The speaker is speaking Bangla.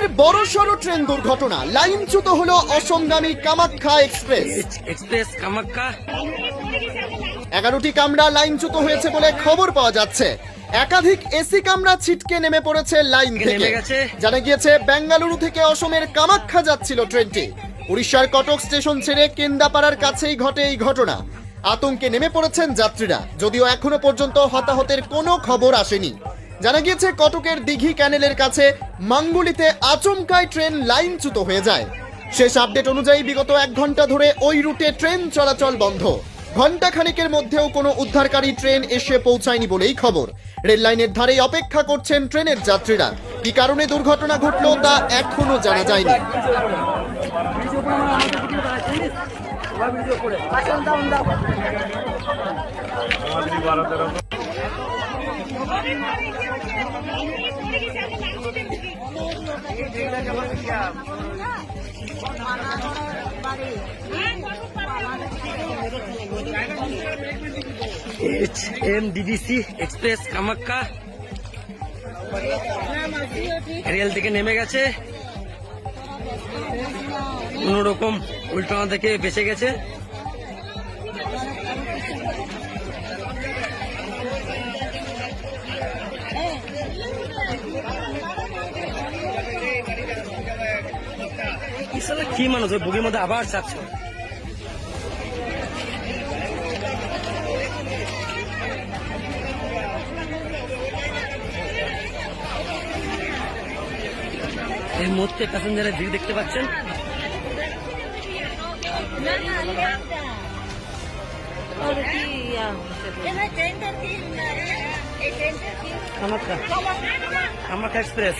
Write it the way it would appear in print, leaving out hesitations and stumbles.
ফের বড়সড় ট্রেন দুর্ঘটনা, লাইনচ্যুত হলো অসমগামী কামাখ্যা এক্সপ্রেস। কামাখ্যা 11টি কামরা লাইনচ্যুত হয়েছে বলে খবর পাওয়া যাচ্ছে। একাধিক এসি কামরা ছিটকে নেমে পড়েছে লাইন থেকে। জানা গিয়েছে বেঙ্গালুরু থেকে অসমের কামাখ্যা যাচ্ছিল ট্রেনটি। উড়িষ্যার কটক স্টেশন ছেড়ে কেন্দাপাড়ার কাছেই ঘটে এই ঘটনা। আতঙ্কে নেমে পড়েছেন যাত্রীরা, যদিও এখনো পর্যন্ত হতাহতের কোনো খবর আসেনি। জানা গিয়েছে কটকের দিঘি ক্যানেলের কাছে মাঙ্গুলিতে আচমকায় ট্রেন লাইনচ্যুত হয়ে যায়। শেষ আপডেট অনুযায়ী বিগত 1 ঘন্টা ধরে ওই রুটে ট্রেন চলাচল বন্ধ। ঘন্টা খানিকের মধ্যেও কোনো উদ্ধারকারী ট্রেন এসে পৌঁছায়নি বলেই খবর। রেল লাইনের ধারেই অপেক্ষা করছেন ট্রেনের যাত্রীরা। কি কারণে দুর্ঘটনা ঘটলো তা এখনো জানা যায়নি। HMDDC এক্সপ্রেস কামাখ্যা রেল থেকে নেমে গেছে, কোন রকম উল্টানো থেকে বেঁচে গেছে। কি মানুষ ওই বুগির মধ্যে আবার চাপছে। এই মুহূর্তে প্যাসেঞ্জারের ভিড় দেখতে পাচ্ছেন। কামাখ্যা কামাখ্যা এক্সপ্রেস।